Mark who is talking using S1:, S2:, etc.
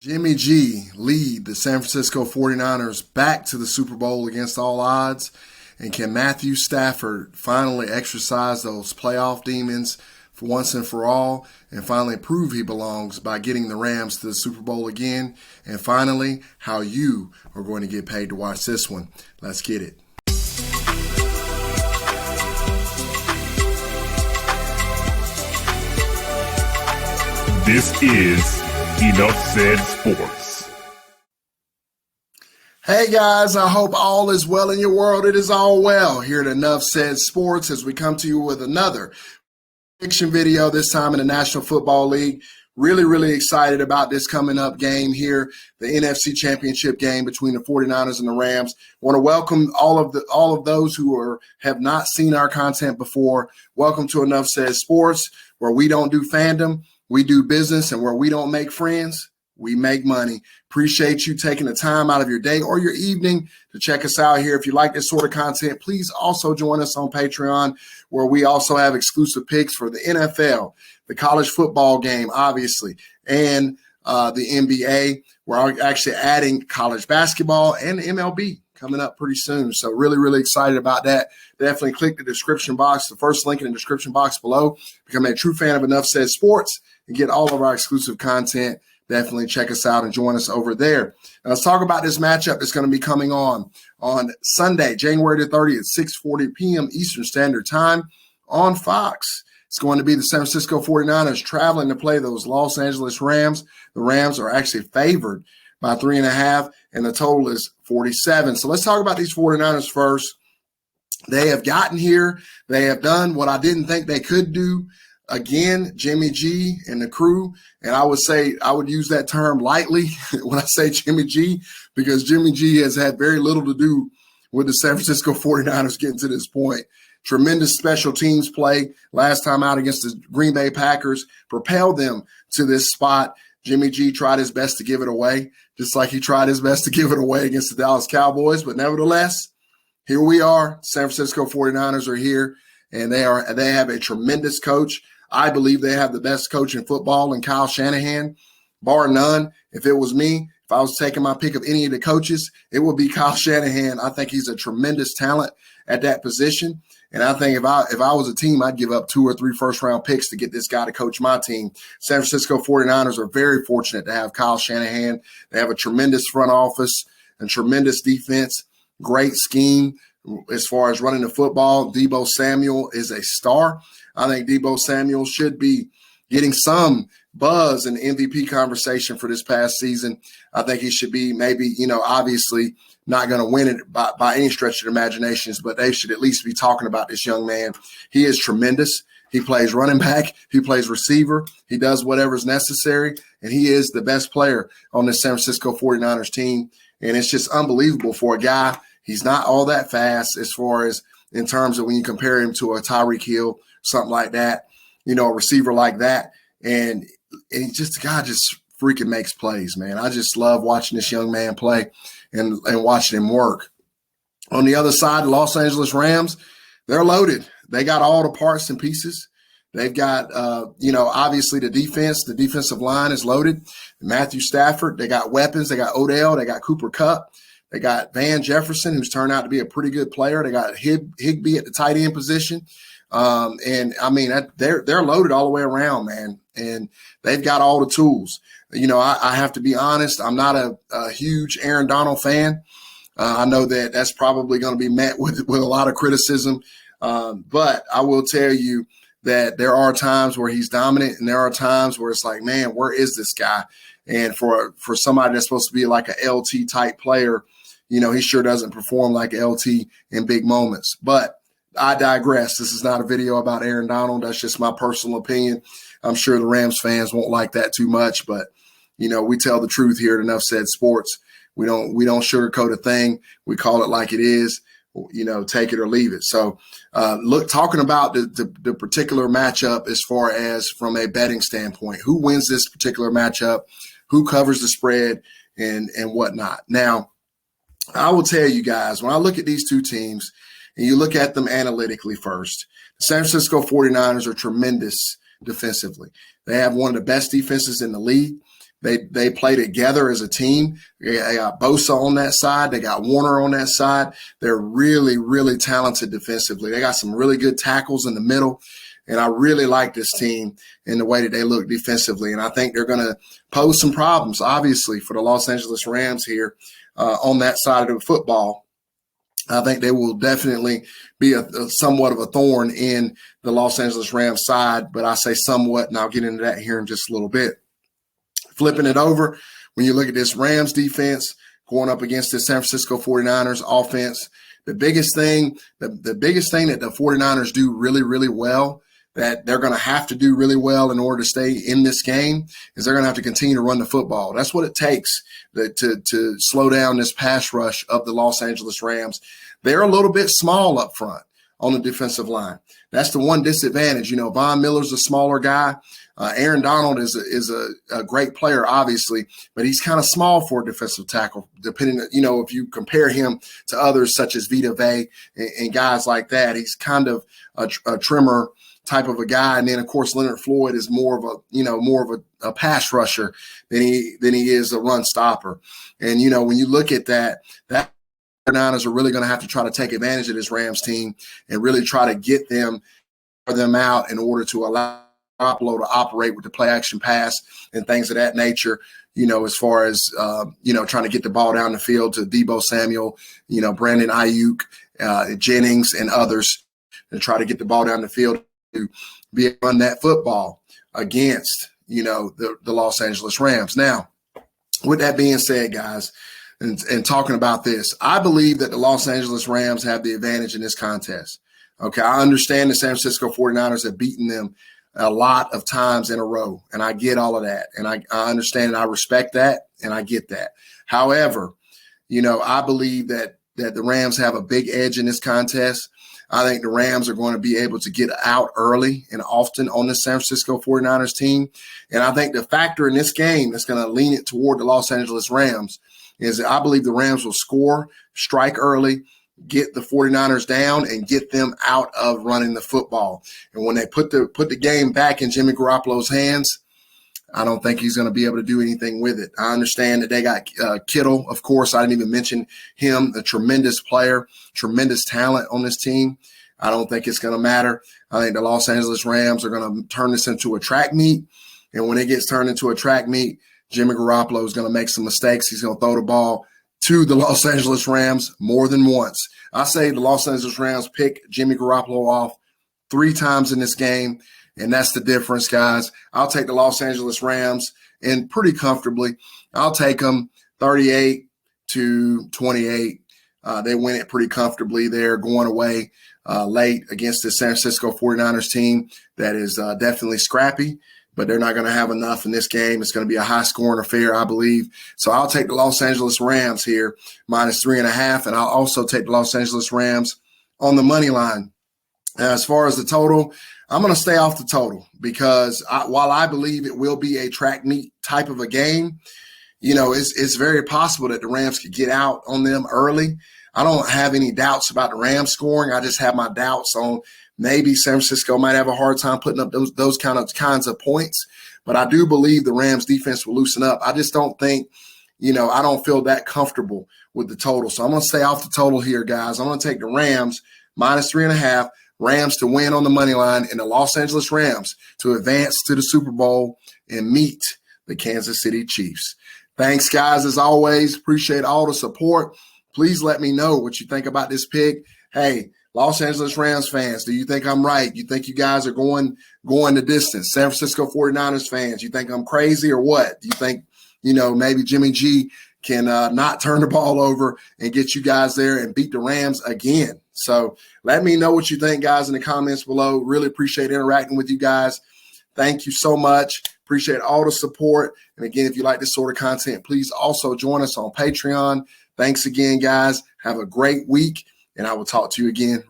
S1: Jimmy G lead the San Francisco 49ers back to the Super Bowl against all odds. And can Matthew Stafford finally exercise those playoff demons for once and for all and finally prove he belongs by getting the Rams to the Super Bowl again? And finally, how you are going to get paid to watch this one. Let's get it.
S2: This is Enough Said Sports.
S1: Hey guys, I hope all is well in your world. It is all well here at Enough Said Sports as we come to you with another prediction video, this time in the National Football League. Really excited about this coming up game here, the NFC Championship game between the 49ers and the Rams. Want to welcome all of those who have not seen our content before. Welcome to Enough Said Sports, where we don't do fandom, we do business, and where we don't make friends, we make money. Appreciate you taking the time out of your day or your evening to check us out here. If you like this sort of content, please also join us on Patreon, where we also have exclusive picks for the NFL, the college football game, obviously, and the NBA. We're actually adding college basketball and MLB coming up pretty soon. So really excited about that. Definitely click the description box, the first link in the description box below. Become a true fan of Enough Said Sports and get all of our exclusive content. Definitely check us out and join us over there. Now let's talk about this matchup that's going to be coming on Sunday, January the 30th, 6:40 p.m. Eastern Standard Time on Fox. It's going to be the San Francisco 49ers traveling to play those Los Angeles Rams. The Rams are actually favored by 3.5, and the total is 47. So let's talk about these 49ers first. They have gotten here. They have done what I didn't think they could do. Again, Jimmy G and the crew, and I would use that term lightly when I say Jimmy G, because Jimmy G has had very little to do with the San Francisco 49ers getting to this point. Tremendous special teams play last time out against the Green Bay Packers propelled them to this spot. Jimmy G tried his best to give it away, just like he tried his best to give it away against the Dallas Cowboys. But nevertheless, here we are. San Francisco 49ers are here, and they have a tremendous coach. I believe they have the best coach in football in Kyle Shanahan, bar none. If it was me, if I was taking my pick of any of the coaches, it would be Kyle Shanahan. I think he's a tremendous talent at that position. And I think if I was a team, I'd give up 2 or 3 first-round picks to get this guy to coach my team. San Francisco 49ers are very fortunate to have Kyle Shanahan. They have a tremendous front office and tremendous defense, great scheme as far as running the football. Deebo Samuel is a star. I think Deebo Samuel should be getting some buzz in the MVP conversation for this past season. I think he should be maybe, obviously not going to win it by any stretch of the imaginations, but they should at least be talking about this young man. He is tremendous. He plays running back. He plays receiver. He does whatever's necessary, and he is the best player on the San Francisco 49ers team. And it's just unbelievable for a guy. He's not all that fast as far as in terms of when you compare him to a Tyreek Hill, something like that, a receiver like that. And the guy just freaking makes plays, man. I just love watching this young man play and watching him work. On the other side, the Los Angeles Rams, they're loaded. They got all the parts and pieces. They've got, obviously the defensive line is loaded. Matthew Stafford, they got weapons. They got Odell. They got Cooper Kupp. They got Van Jefferson, who's turned out to be a pretty good player. They got Higbee at the tight end position. And I mean, they're loaded all the way around, man. And they've got all the tools. I have to be honest. I'm not a huge Aaron Donald fan. I know that's probably going to be met with a lot of criticism. But I will tell you that there are times where he's dominant and there are times where it's like, man, where is this guy? And for somebody that's supposed to be like a LT type player, he sure doesn't perform like LT in big moments. But I digress. This is not a video about Aaron Donald. That's just my personal opinion. I'm sure the Rams fans won't like that too much, but we tell the truth here at Enough Said Sports. We don't sugarcoat a thing. We call it like it is. Take it or leave it. So, talking about the particular matchup as far as from a betting standpoint, who wins this particular matchup, who covers the spread, and whatnot. Now, I will tell you guys, when I look at these two teams, and you look at them analytically first, the San Francisco 49ers are tremendous defensively. They have one of the best defenses in the league. They play together as a team. They got Bosa on that side. They got Warner on that side. They're really, really talented defensively. They got some really good tackles in the middle. And I really like this team in the way that they look defensively. And I think they're going to pose some problems, obviously, for the Los Angeles Rams here on that side of the football. I think they will definitely be somewhat of a thorn in the Los Angeles Rams side, but I say somewhat, and I'll get into that here in just a little bit. Flipping it over, when you look at this Rams defense going up against the San Francisco 49ers offense, the biggest thing that the 49ers do really, really well, that they're going to have to do really well in order to stay in this game, is they're going to have to continue to run the football. That's what it takes to slow down this pass rush of the Los Angeles Rams. They're a little bit small up front on the defensive line. That's the one disadvantage. Von Miller's a smaller guy. Aaron Donald is a great player, obviously, but he's kind of small for a defensive tackle, depending, if you compare him to others such as Vita Vea and guys like that. He's kind of a trimmer type of a guy. And then, of course, Leonard Floyd is more of a pass rusher than he is a run stopper. And, when you look at that 49ers are really going to have to try to take advantage of this Rams team and really try to get them out in order to allow Garoppolo to operate with the play action pass and things of that nature, as far as, trying to get the ball down the field to Deebo Samuel, Brandon Ayuk, Jennings, and others, and try to get the ball down the field to be able to run that football against, the Los Angeles Rams. Now, with that being said, guys, and talking about this, I believe that the Los Angeles Rams have the advantage in this contest. Okay, I understand the San Francisco 49ers have beaten them a lot of times in a row, and I get all of that, and I understand and I respect that, and I get that. However, I believe that the Rams have a big edge in this contest. I think the Rams are going to be able to get out early and often on the San Francisco 49ers team. And I think the factor in this game that's going to lean it toward the Los Angeles Rams is that I believe the Rams will score, strike early, get the 49ers down, and get them out of running the football. And when they put the game back in Jimmy Garoppolo's hands, I don't think he's going to be able to do anything with it. I understand that they got Kittle, of course. I didn't even mention him, a tremendous player, tremendous talent on this team. I don't think it's going to matter. I think the Los Angeles Rams are going to turn this into a track meet. And when it gets turned into a track meet, Jimmy Garoppolo is going to make some mistakes. He's going to throw the ball to the Los Angeles Rams more than once. I say the Los Angeles Rams pick Jimmy Garoppolo off 3 times in this game. And that's the difference, guys. I'll take the Los Angeles Rams and pretty comfortably. I'll take them 38-28. They win it pretty comfortably. They're going away late against the San Francisco 49ers team that is definitely scrappy, but they're not going to have enough in this game. It's going to be a high-scoring affair, I believe. So I'll take the Los Angeles Rams here, -3.5, and I'll also take the Los Angeles Rams on the money line. As far as the total, I'm going to stay off the total because while I believe it will be a track meet type of a game, it's very possible that the Rams could get out on them early. I don't have any doubts about the Rams scoring. I just have my doubts on maybe San Francisco might have a hard time putting up those kinds of points. But I do believe the Rams defense will loosen up. I just don't think, I don't feel that comfortable with the total. So I'm going to stay off the total here, guys. I'm going to take the Rams -3.5. Rams to win on the money line, and the Los Angeles Rams to advance to the Super Bowl and meet the Kansas City Chiefs. Thanks, guys, as always. Appreciate all the support. Please let me know what you think about this pick. Hey, Los Angeles Rams fans, do you think I'm right? You think you guys are going the distance? San Francisco 49ers fans, you think I'm crazy or what? Do you think, maybe Jimmy G can not turn the ball over and get you guys there and beat the Rams again? So let me know what you think, guys, in the comments below. Really appreciate interacting with you guys. Thank you so much. Appreciate all the support. And again, if you like this sort of content, please also join us on Patreon. Thanks again, guys. Have a great week, and I will talk to you again.